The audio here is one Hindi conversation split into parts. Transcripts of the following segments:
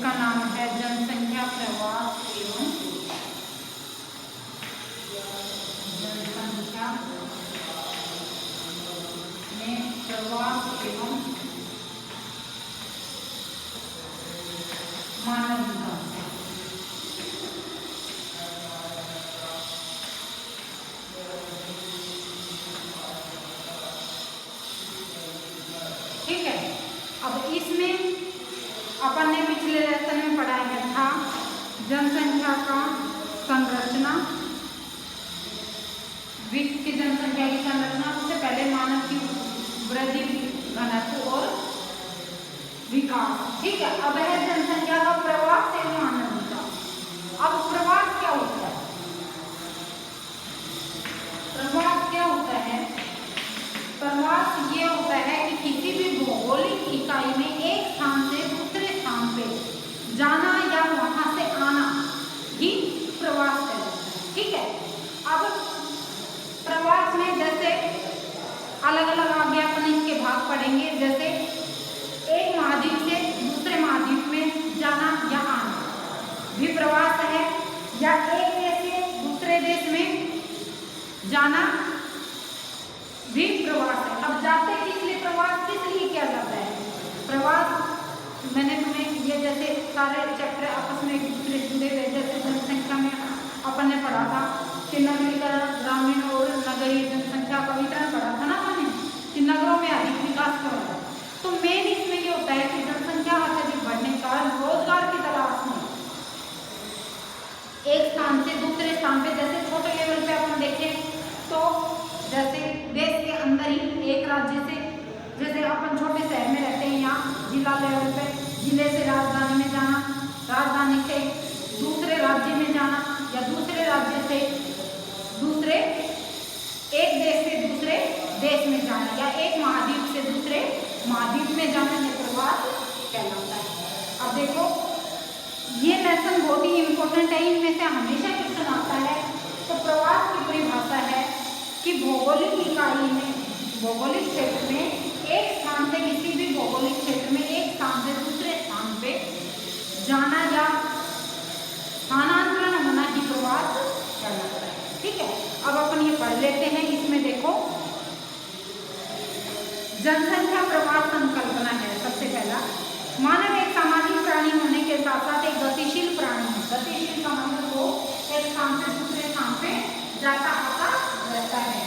जिसका नाम है जनसंख्या प्रवास एवं जनसंख्या में प्रवास एवं मानव विकास। ठीक है, अब इसमें अपन ने पिछले लेसन में पढ़ाया था जनसंख्या का संरचना, विश्व की जनसंख्या की संरचना। उससे पहले मानव की वृद्धि, घनत्व और विकास। ठीक है, अब है जनसंख्या का प्रवास एवं मानव विकास। अब प्रवास क्या होता है? प्रवास क्या होता है? प्रवास ये होता है कि किसी भी भौगोलिक इकाई में एक स्थान से दूसरे स्थान पे जाना या वहां से आना ही प्रवास कहलाता है। ठीक है, अब प्रवास में जैसे अलग अलग आगे अपन इसके भाग पढ़ेंगे। जैसे एक महाद्वीप से दूसरे महाद्वीप में जाना या आना भी प्रवास है, या एक देश से दूसरे देश में जाना भी प्रवास है। अब जाते किस लिए प्रवास किस लिए किया जाता है? प्रवास मैंने तुम्हें ये जैसे सारे चैप्टर आपस में एक दूसरे जुड़े हुए, जैसे जनसंख्या में अपन ने पढ़ा था कि नगरीकरण, ग्रामीण और नगरीय जनसंख्या का वितरण पढ़ा था ना मैंने, कि नगरों में अधिक विकास हो रहा है। तो मेन इसमें ये होता है कि जनसंख्या अत्यधिक बढ़ने के कारण रोजगार की तलाश में एक स्थान से दूसरे स्थान पे, जैसे छोटे लेवल पे अपन देखें तो जैसे देश के अंदर ही एक राज्य से, जैसे अपन छोटे शहर में रहते हैं, यहाँ जिला लेवल पे जिले से राजधानी में जाना, राजधानी से दूसरे राज्य में जाना, या दूसरे राज्य से दूसरे, एक देश से दूसरे देश में जाना, या एक महाद्वीप से दूसरे महाद्वीप में जाना, ये प्रवास कहलाता है। अब देखो ये लेसन बहुत ही इम्पोर्टेंट है, इनमें से हमेशा क्वेश्चन आता है। तो प्रवास की परिभाषा है कि भौगोलिक इकाई में, भौगोलिक क्षेत्र में एक स्थान से, किसी भी भौगोलिक क्षेत्र में एक स्थान से दूसरे स्थान पे जाना या स्थानांतरण होना ही प्रवास कहलाता है। ठीक है, अब अपन ये पढ़ लेते हैं। इसमें देखो जनसंख्या प्रवास संकल्पना है। सबसे पहला, मानव एक सामाजिक प्राणी होने के साथ साथ एक गतिशील प्राणी है। गतिशील का मतलब वो एक स्थान से दूसरे स्थान पे जाता आता रहता है।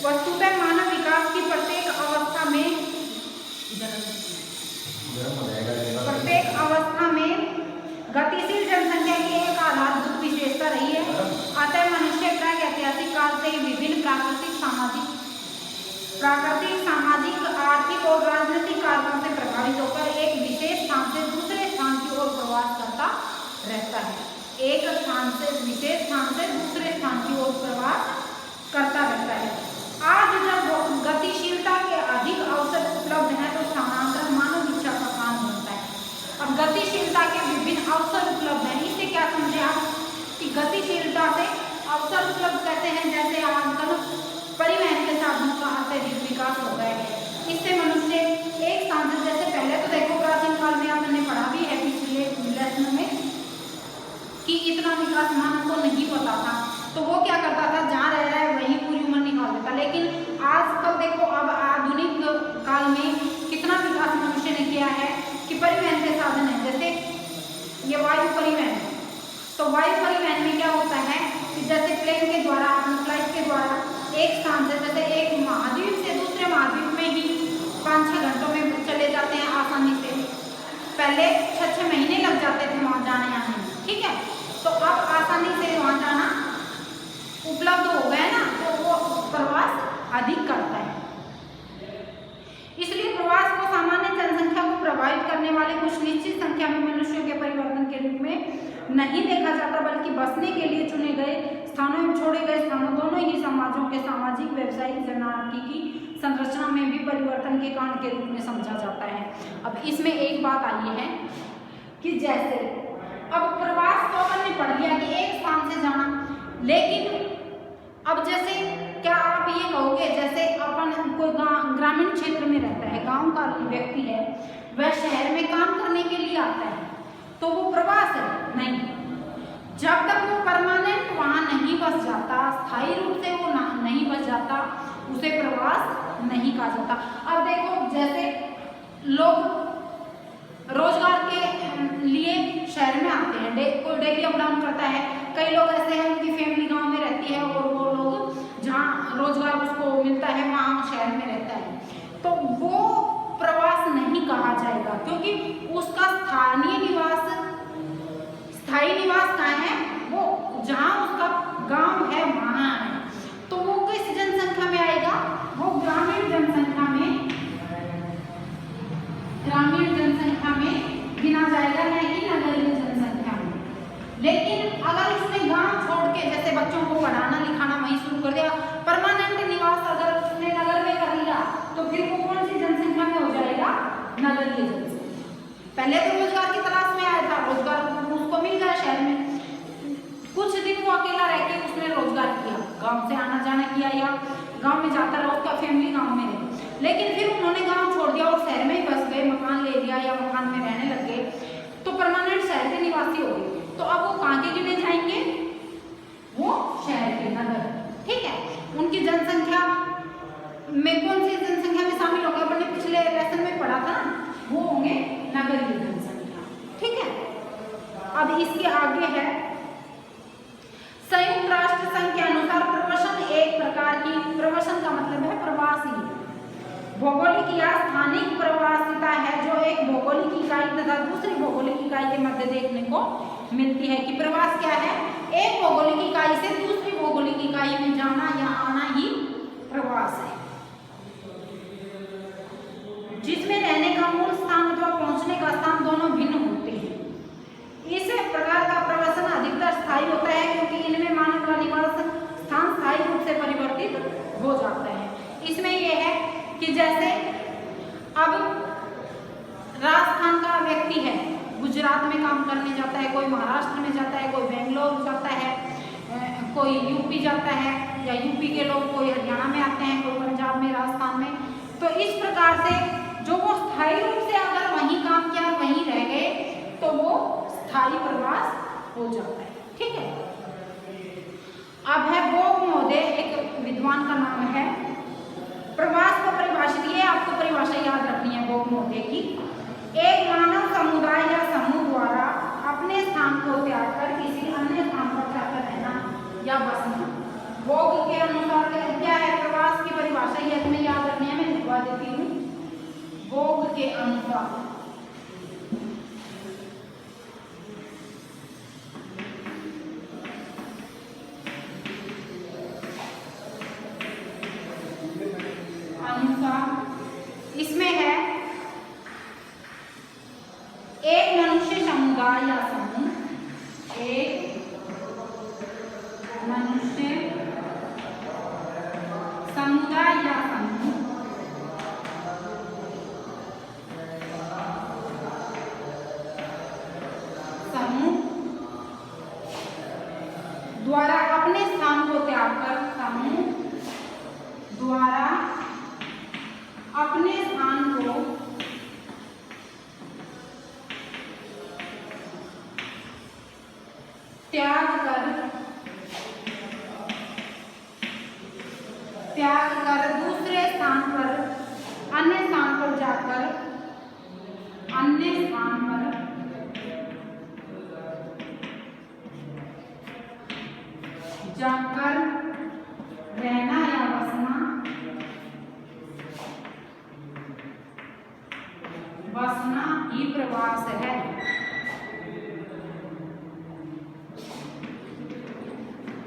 वस्तुतः मानव विकास की प्रत्येक अवस्था में गतिशील जनसंख्या की एक आधारभूत विशेषता रही है। अतः मनुष्य प्राग ऐतिहासिक काल से ही विभिन्न प्राकृतिक, सामाजिक, आर्थिक और राजनीतिक कारणों से प्रभावित होकर एक विशेष स्थान से दूसरे स्थान की ओर प्रवास करता रहता है। एक स्थान से, विशेष स्थान से दूसरे स्थान की ओर प्रवास करता रहता है। आज जब गतिशीलता के अधिक अवसर उपलब्ध हैं तो स्थानांतरण मानव इच्छा का काम होता है। अब गतिशीलता के विभिन्न अवसर उपलब्ध हैं, इससे क्या समझे आप कि गतिशीलता से अवसर उपलब्ध कहते हैं, जैसे आजकल परिवहन के साधनों का अत्यधिक विकास हो गया है। इससे मनुष्य एक स्थान से, जैसे पहले तो देखो प्राचीन काल में आपने पढ़ा भी है पिछले लेसन में कि इतना विकास मानव को नहीं पता था, तो वो क्या करता था, जहाँ रह रहा है वहीं पूरी उम्र निकाल देता। लेकिन आजकल देखो, अब आधुनिक काल में कितना विकास मनुष्य ने किया है कि परिवहन के साधन है, जैसे ये वायु परिवहन। तो वायु परिवहन में क्या होता है कि जैसे प्लेन के द्वारा, फ्लाइट के द्वारा एक स्थान से, जैसे एक महाद्वीप से दूसरे महाद्वीप में ही 5-6 घंटों में चले जाते हैं आसानी से। पहले 6-6 महीने लग जाते थे वहाँ जाने आने में। ठीक है, तो अब आसानी से वहाँ जाना उपलब्ध हो गया ना, तो वो प्रवास अधिक करता है। इसलिए प्रवास को सामान्य जनसंख्या को प्रभावित करने वाले कुछ निश्चित संख्या में मनुष्यों के परिवर्तन के रूप में नहीं देखा जाता, बल्कि बसने के लिए चुने गए स्थानों में छोड़े गए स्थानों, दोनों ही समाजों के सामाजिक, व्यवसायिक, जनसांख्यिकी संरचना में भी परिवर्तन के कारण के रूप में समझा जाता है। अब इसमें एक बात आई है कि जैसे अब प्रवास तो अपन ने पढ़ लिया कि एक स्थान से जाना, लेकिन अब जैसे क्या आप ये कहोगे, जैसे अपन कोई ग्रामीण क्षेत्र में रहता है, गांव का व्यक्ति है, वह शहर में काम करने के लिए आता है, तो वो प्रवास है? नहीं। जब तक वो परमानेंट वहां नहीं बस जाता, स्थायी रूप से वो नहीं बस जाता, उसे प्रवास नहीं कहा जाता। अब देखो, जैसे लोग रोजगार के लिए शहर में आते हैं, कोई डेली अप डाउन करता है, कई लोग ऐसे हैं उनकी फैमिली गांव में रहती है और वो लोग जहाँ रोजगार उसको मिलता है वहाँ शहर में रहता है, तो वो प्रवास नहीं कहा जाएगा, क्योंकि उसका स्थायी निवास कहाँ है? वो जहाँ उसका गांव है वहाँ है, तो वो किस जनसंख्या में आएगा? वो ग्रामीण जनसंख्या में गिना जाएगा, नहीं नगरीय जनसंख्या में। लेकिन अगर उसने गांव छोड़ के, जैसे बच्चों को पढ़ाना लिखाना वहीं शुरू कर दिया, परमानेंट निवास अगर उसने नगर में कर लिया, तो फिर वो कौन सी जनसंख्या में हो जाएगा? नगरीय जनसंख्या। पहले तो रोजगार की तलाश में आया था, रोजगार उसको मिल गया शहर में, कुछ दिन वो अकेला रह के उसने रोजगार किया, गांव से आना जाना किया या गांव में जाता रहा, उसका फैमिली गांव में रहे, लेकिन फिर उन्होंने गांव छोड़ दिया और शहर में ही बस गए, मकान ले लिया या मकान में रहने लग गए, तो परमानेंट शहर के निवासी हो गए। तो अब वो कहाँ के गिने जाएंगे? वो शहर के, नगर। ठीक है, उनकी जनसंख्या में कौन सी जनसंख्या में शामिल होगा? अपने पिछले लेसन में पढ़ा था ना, वो होंगे नगरीय जनसंख्या। ठीक है, अब इसके आगे है संयुक्त राष्ट्र संघ के अनुसार प्रवसन एक प्रकार की, प्रवसन का मतलब है प्रवासी, भौगोलिक या स्थानिक प्रवासिता है, जो एक भौगोलिक इकाई तथा दूसरी भौगोलिक इकाई के मध्य देखने को मिलती है। कि प्रवास क्या है? एक भौगोलिक इकाई से दूसरी भौगोलिक इकाई में जाना या आना ही प्रवास है, जिसमें रहने का मूल स्थान अथवा पहुंचने का स्थान दोनों भिन्न होते हैं। इस प्रकार का प्रवसन अधिकतर स्थायी होता है, क्योंकि इनमें मानव का निवास स्थान स्थायी रूप से परिवर्तित हो जाता है। इसमें यह है कि जैसे अब राजस्थान का व्यक्ति है, गुजरात में काम करने जाता है, कोई महाराष्ट्र में जाता है, कोई बेंगलोर जाता है, कोई यूपी जाता है, या यूपी के लोग कोई हरियाणा में आते हैं, कोई पंजाब में, राजस्थान में। तो इस प्रकार से जो वो स्थायी रूप से अगर वहीं काम किया, वहीं रह गए, तो वो स्थायी प्रवास हो जाता है। ठीक है, अब है बोग महोदय, एक विद्वान का नाम है। प्रवास को परिभाषित, ये आपको परिभाषा याद रखनी है बोग महोदय की। एक मानव समुदाय या समूह द्वारा अपने स्थान को त्याग कर किसी अन्य स्थान पर जाकर रहना या बसना। बोग के अनुसार क्या है? प्रवास की परिभाषा ये तुम्हें याद रखनी है, मैं लिखवा देती हूँ। बोग के अनुसार इसमें है एक मनुष्य समुदाय या समूह, एक मनुष्य समुदाय या समूह द्वारा अपने स्थान को त्याग कर, समूह द्वारा अपने स्थान को त्याग कर दूसरे स्थान पर, अन्य स्थान पर जाकर, अन्य स्थान पर जाकर रहना या बसना ही प्रवास है।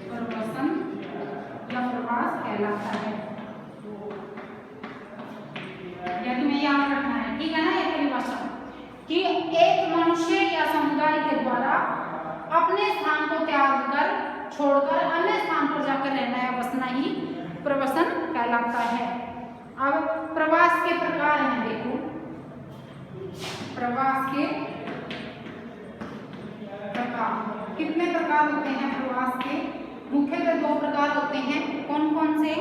प्रवसन या प्रवास कहलाता है। यह तुम्हें याद रखना है, ठीक है ना? ये परिभाषा कि एक मनुष्य या समुदाय के द्वारा अपने स्थान को त्याग कर, छोड़कर अन्य स्थान पर जाकर रहना या बसना ही प्रवसन कहलाता है। अब प्रवास के प्रकार हैं, देखो प्रवास के प्रकार कितने प्रकार होते हैं? प्रवास के मुख्यतः दो प्रकार होते हैं। कौन कौन से?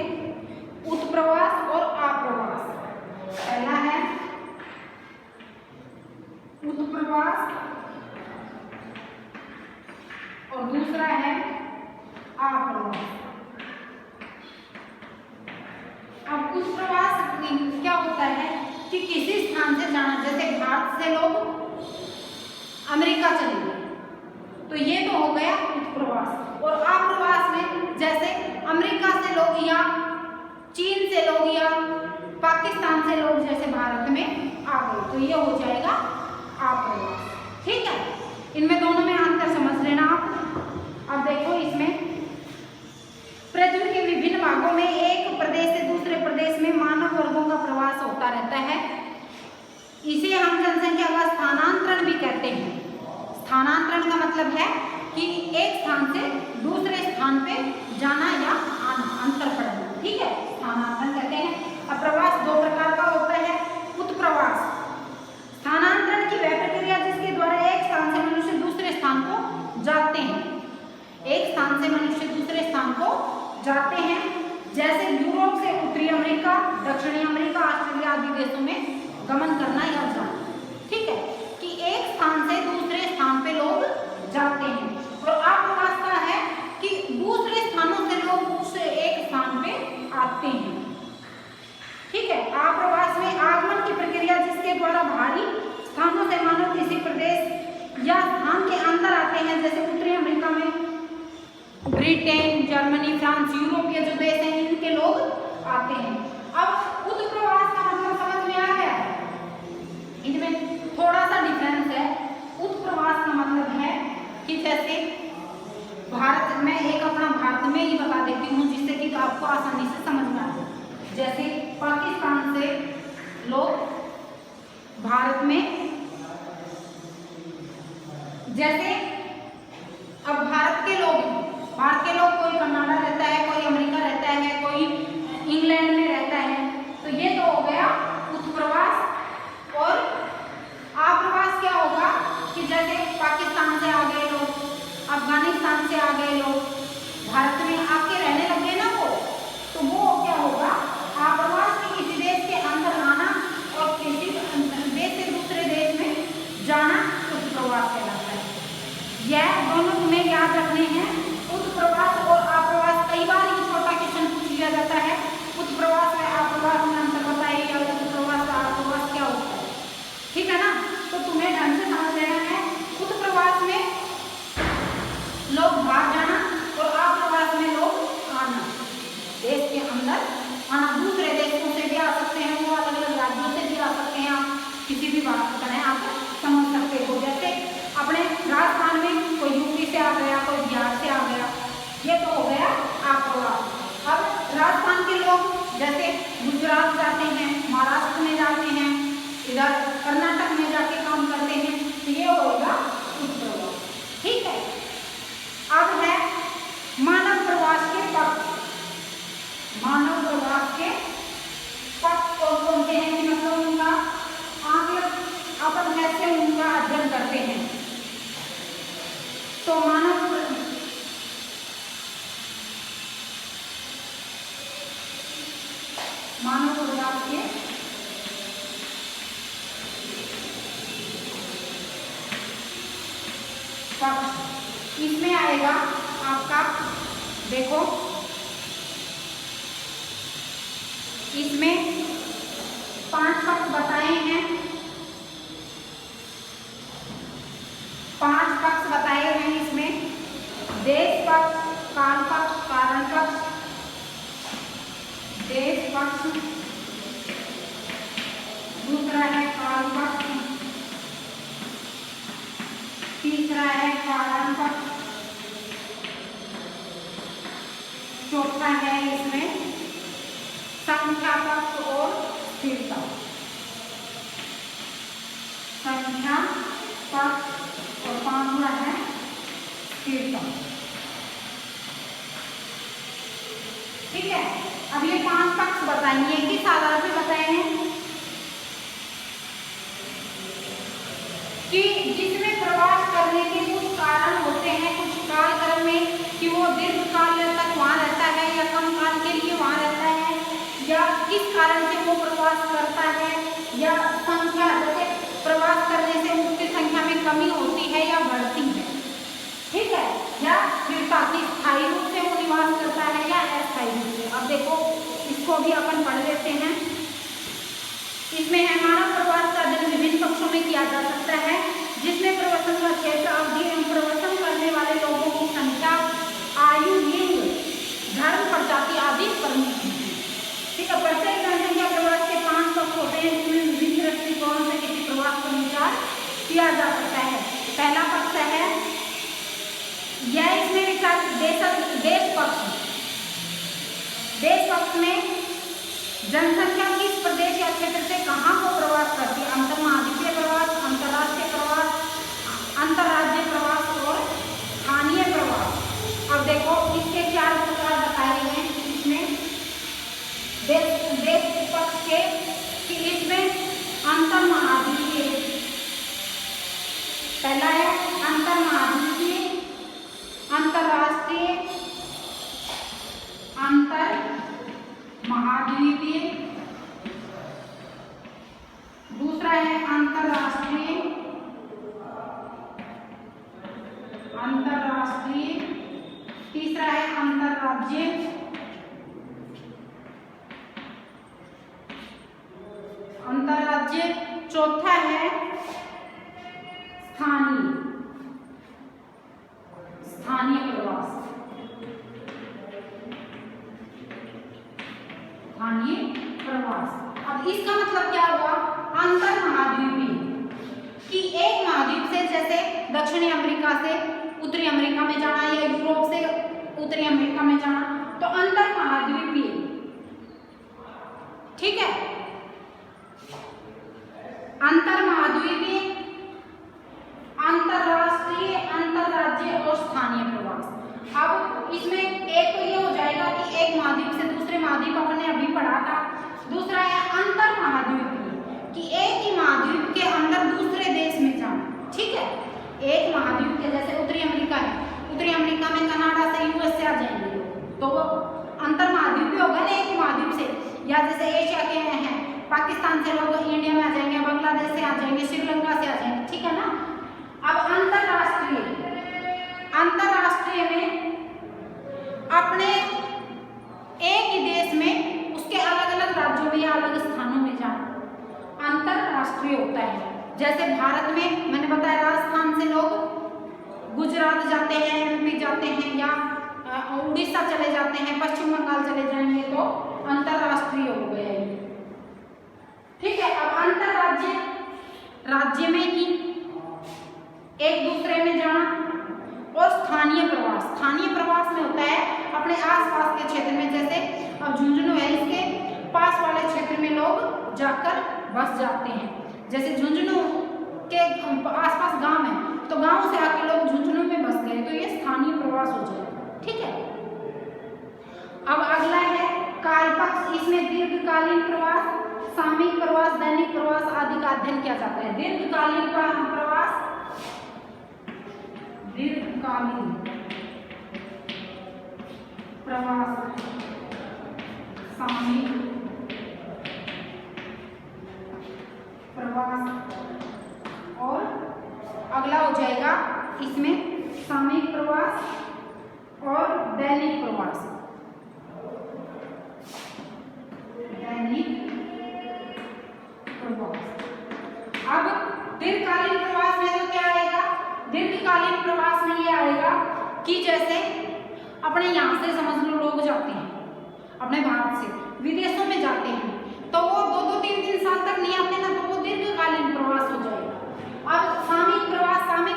उत्प्रवास और आप्रवास। पहला है उत्प्रवास और दूसरा है आप्रवास। अब उत्प्रवास क्या होता है कि किसी स्थान से जाना, जैसे भारत से लोग अमेरिका चले गए तो ये तो हो गया उत्प्रवास। और आप्रवास में जैसे अमेरिका से लोग या चीन से लोग या पाकिस्तान से लोग जैसे भारत में आ गए तो ये हो जाएगा आप्रवास। ठीक है, इनमें दोनों में अंतर समझ लेना आप। अब देखो इसमें पृथ्वी के विभिन्न भागों में एक प्रदेश से दूसरे प्रदेश में मानव वर्गों का प्रवास होता रहता है। इसे हम जनसंख्या का स्थानांतरण भी कहते हैं। स्थानांतरण का मतलब है कि एक स्थान से दूसरे स्थान पे जाना या आना, अंतर पड़ना। ठीक है, स्थानांतरण कहते हैं। अब प्रवास दो प्रकार का होता है। उत्प्रवास स्थानांतरण की वह प्रक्रिया जिसके द्वारा एक स्थान से मनुष्य दूसरे स्थान को जाते हैं। एक स्थान से मनुष्य दूसरे स्थान को जाते हैं, जैसे यूरोप से उत्तरी अमेरिका, दक्षिणी अमेरिका, ऑस्ट्रेलिया आदि देशों में गमन करना या जाना। ठीक है, कि एक स्थान से दूसरे स्थान पे लोग जाते हैं। और आप्रवास का है कि दूसरे स्थानों से लोग उस एक स्थान पे आते हैं। ठीक है, आप्रवास में आगमन की प्रक्रिया जिसके द्वारा बाहरी स्थानों से मानव किसी प्रदेश या स्थान के अंदर आते हैं, जैसे उत्तरी अमेरिका में ब्रिटेन, जर्मनी, फ्रांस, यूरोपीय जो देश हैं इनके लोग आते हैं। अब उत्प्रवास का मतलब समझ में आ गया है? इनमें थोड़ा सा डिफरेंस है। उत्प्रवास का मतलब है कि जैसे भारत में, एक अपना भारत में ही बता देती हूँ जिससे कि आपको आसानी से समझ में आ जाए। जैसे पाकिस्तान से लोग भारत में, जैसे अब भारत के लोग कोई कनाडा रहता है, कोई अमेरिका रहता है, कोई इंग्लैंड में रहता है, तो ये तो हो गया उत्प्रवास। और आप्रवास क्या होगा कि जैसे पाकिस्तान से आ गए लोग, अफगानिस्तान से आ गए लोग, भारत में आके रहने लग गए ना वो, तो वो क्या होगा आप्रवास के किसी देश के अंदर आना और किसी देश से दूसरे देश में जाना उत्प्रवास कहलाता है। यह दोनों तुम्हें याद रखने हैं। उत्प्रवास और आप्रवास, कई बार ये छोटा क्वेश्चन पूछ लिया जाता है, उत्प्रवास में आप्रवास में अंतर बताइए या उत्प्रवास आप्रवास क्या होता है। ठीक है ना, तो तुम्हें ढंग से समझ लेना है। उत्प्रवास में लोग बाहर जाना और आप्रवास में लोग आना, देश के अंदर आना। दूसरे देशों से भी आ सकते हैं, वो अलग अलग राज्यों से भी आ सकते हैं। आप किसी भी बात को करें आप समझ सकते हो। जैसे अपने राजस्थान में कोई यूपी से आ गया, कोई बिहार से आ गया, ये तो हो गया आप्रवास। अब राजस्थान के लोग जैसे गुजरात जाते हैं, महाराष्ट्र में जाते हैं, इधर कर्नाटक में जाके काम करते हैं, तो ये होगा उत्प्रवास। ठीक है, अब है मानव प्रवास के पक्ष। मानव प्रवास के पक्ष कौन कौन से हैं, मतलब उनका आकलन अपन कैसे उनका अध्ययन करते हैं। तो मानव प्रवास के पक्ष इसमें आएगा आपका, देखो इसमें 5 पक्ष बताए हैं। 5 पक्ष बताए हैं इसमें। देश पक्ष, काल पक्ष, कारण पक्ष, देश पक्ष, दूसरा है काल पक्ष, तीसरा है कारण पक्ष, चौथा है इसमें संख्या पक्ष और स्थिरता। संख्या पक्ष और 5वां है स्थिरता। ठीक है, अब ये 5 पक्ष बताएंगे, किस आधार पे बताए हैं कि जिसमें प्रवास करने के कुछ कारण होते हैं, कुछ कालक्रम में कि वो दीर्घ काल तक वहाँ रहता है या कम काल के लिए वहाँ रहता है, या किस कारण से वो प्रवास करता है, या संख्या जैसे प्रवास करने से उसकी संख्या में कमी होती है या बढ़ती है, ठीक है, या फिर ताकि स्थायी रूप से वो निवास करता है या अस्थायी रूप से। अब देखो इसको भी अपन पढ़ लेते हैं। इसमें है मानव प्रवास का अध्ययन विभिन्न पक्षों में किया जा सकता है, जिसमें प्रवसन का क्षेत्र, अवधि एवं प्रवसन करने वाले लोगों की संख्या, आयु, लिंग, धर्म, प्रजाति आदि प्रमुख हैं। ठीक है, प्रत्येक जनसंख्या प्रवास के 5 पक्ष होते हैं, जिसमें विभिन्न दृष्टिकोणों से किसी प्रवास पर विचार किया जा सकता है। पहला पक्ष है यह, इसमें विचार देश पक्ष। देश पक्ष में जनसंख्या किस प्रदेश या क्षेत्र से कहाँ को प्रवास करती है, अंतर्महाद्वीपीय प्रवास, अंतर्राष्ट्रीय प्रवास, अंतर्राज्यीय प्रवास और स्थानीय प्रवास। अब देखो इसके 4 प्रकार बताए गए हैं इसमें देश पक्ष के, कि इसमें अंतर्महाद्वीपीय, पहला है अंतर्महाद्वीपीय, अंतर्राष्ट्रीय, अंतर्महाद्वीपीय, दूसरा है अंतर्राष्ट्रीय, तीसरा है अंतर्राज्यीय, चौथा है स्थानीय प्रवास। अब इसका मतलब क्या हुआ, अंतर्महाद्वीपीय, कि एक महाद्वीप से, जैसे दक्षिणी अमेरिका से उत्तरी अमेरिका में जाना या यूरोप से उत्तरी अमेरिका में जाना, तो अंतर्महाद्वीपीय, ठीक है, अंतर्महाद्वीपीय, अंतर्राष्ट्रीय, अंतर्राज्यीय और स्थानीय प्रवास। अब इसमें एक तो ये हो जाएगा कि एक महाद्वीप से दूसरे महाद्वीप, अपने अभी पढ़ा था। दूसरा है अंतर्महाद्वीपीय, कि एक ही महाद्वीप के अंदर दूसरे देश में जाना, ठीक है, एक महाद्वीप के, जैसे उत्तरी अमेरिका है, उत्तरी अमेरिका में कनाडा से यूएस से आ जाएंगे लोग, तो वो अंतर्महाद्वीपीय होगा ना एक महाद्वीप से। या जैसे एशिया के हैं, पाकिस्तान से लोग इंडिया में आ जाएंगे, बांग्लादेश से आ जाएंगे, श्रीलंका से आ जाएंगे, ठीक है ना। अब अंतर्राष्ट्रीय में अपने एक ही देश में उसके अलग अलग राज्यों में या अलग स्थानों में जाना अंतर्राष्ट्रीय होता है। जैसे भारत में मैंने बताया, राजस्थान से लोग गुजरात जाते हैं, एमपी जाते हैं, या उड़ीसा चले जाते हैं, पश्चिम बंगाल चले जाएंगे, तो अंतर्राष्ट्रीय हो गया ये, ठीक है। अब राज्य में ही एक दूसरे में जाना, और स्थानीय प्रवास में होता है अपने आसपास के क्षेत्र में, जैसे अब झुंझुनू है, इसके पास वाले क्षेत्र में लोग जाकर बस जाते हैं। जैसे झुंझुनू के आसपास गांव है, तो गांव से आके लोग झुंझुनू में बस गए, तो ये स्थानीय प्रवास हो जाएगा, ठीक है। अब अगला है कालपक्ष। इसमें दीर्घकालीन प्रवास, सामयिक प्रवास, दैनिक प्रवास आदि का अध्ययन किया जाता है। दीर्घकालीन प्रवास, सामयिक प्रवास, और अगला हो जाएगा इसमें सामयिक प्रवास और दैनिक प्रवास। अब दीर्घकालीन प्रवास में तो क्या आएगा, दीर्घकालीन प्रवास में ये आएगा कि जैसे अपने यहाँ से समझ लो लोग जाते हैं, अपने भारत से विदेशों में जाते हैं, तो वो 2-3 साल तक नहीं आते ना, तो वो दीर्घकालीन प्रवास हो जाएगा। अब सामयिक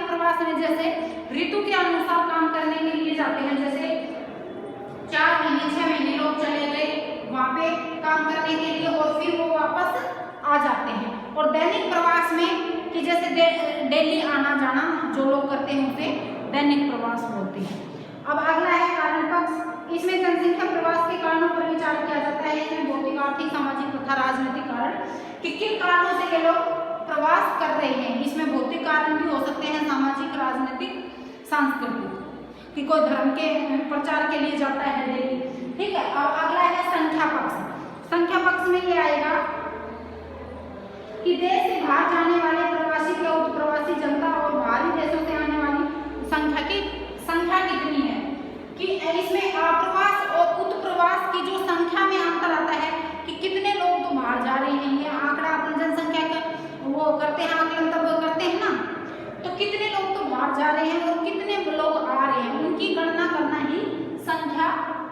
प्रवास में जैसे ऋतु के अनुसार काम करने के लिए जाते हैं, जैसे 4 महीने 6 महीने लोग चले गए वहाँ पे काम करने के लिए, और फिर वो वापस आ जाते हैं। और दैनिक प्रवास में कि जैसे डेली आना जाना जो लोग करते हैं उसे दैनिक प्रवास बोलते हैं। अब अगला है कारण पक्ष। इसमें जनसंख्या प्रवास के कारणों पर विचार किया जाता है। इसमें भौतिक, आर्थिक, सामाजिक तथा राजनीतिक कारण, कि किन कारणों से ये लोग प्रवास कर रहे हैं। इसमें भौतिक कारण भी हो सकते हैं, सामाजिक, राजनीतिक, सांस्कृतिक, कि कोई धर्म के प्रचार के लिए जाता है डेली, ठीक है। अब अगला है संख्या पक्ष। संख्या पक्ष में ये आएगा कि देश से बाहर जाने वाले प्रवासी या उत्प्रवासी जनता और बाहरी देशों से आने वाली संख्या कितनी है, कि इसमें अप्रवास और उत्प्रवास की जो संख्या में अंतर आता है कि कितने लोग तो बाहर जा रहे हैं। ये आंकड़ा अपन जनसंख्या का वो करते हैं, आकलन तब करते हैं ना, तो कितने लोग तो बाहर जा रहे हैं और कितने लोग आ रहे हैं, उनकी गणना करना ही संख्या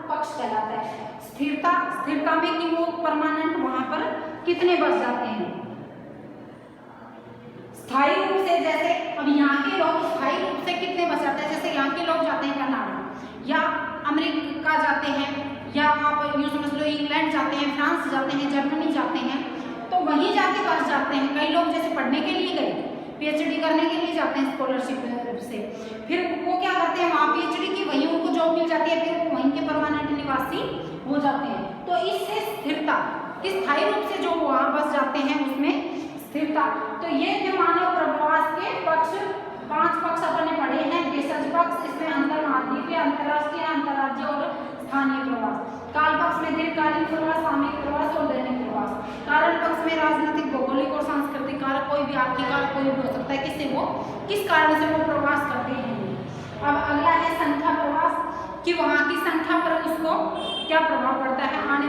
पक्ष कहलाता है। स्थिरता में कि वो परमानेंट वहां पर कितने बस जाते हैं। स्थायी रूप से जैसे अब यहाँ के लोग स्थायी रूप से कितने बस जाते हैं, जैसे यहाँ के लोग जाते हैं कनाडा या अमेरिका जाते हैं, या आप यूँ समझ लो इंग्लैंड जाते हैं, फ्रांस जाते हैं, जर्मनी जाते हैं, तो वहीं जाके बस जाते हैं। कई लोग जैसे पढ़ने के लिए गए, पीएचडी करने के लिए जाते हैं स्कॉलरशिप से, फिर वो क्या करते हैं, वहाँ पीएचडी की वहीं उनको जॉब मिल जाती है, फिर वो वहीं के परमानेंट निवासी हो जाते हैं। तो इससे स्थिरता, स्थायी रूप से जो वहाँ बस जाते हैं उसमें स्थिरता। तो ये थे मानव प्रवास के पक्ष, 5 पक्ष अपन ने पढ़े हैं। देशज पक्ष, इसमें अंतर महाद्वीपीय, अंतर्राष्ट्रीय, अंतर्राज्य और स्थानीय प्रवास। काल पक्ष में दीर्घकालीन प्रवास, सामयिक प्रवास और दैनिक प्रवास। कारण पक्ष में राजनीतिक, भौगोलिक और सांस्कृतिक कारक, कोई भी आर्थिक कारक कोई भी हो सकता है, किससे वो किस कारण से वो प्रवास करते हैं। अब अगला है संख्या प्रवास, कि वहाँ की संख्या पर उसको क्या प्रभाव पड़ता है, आने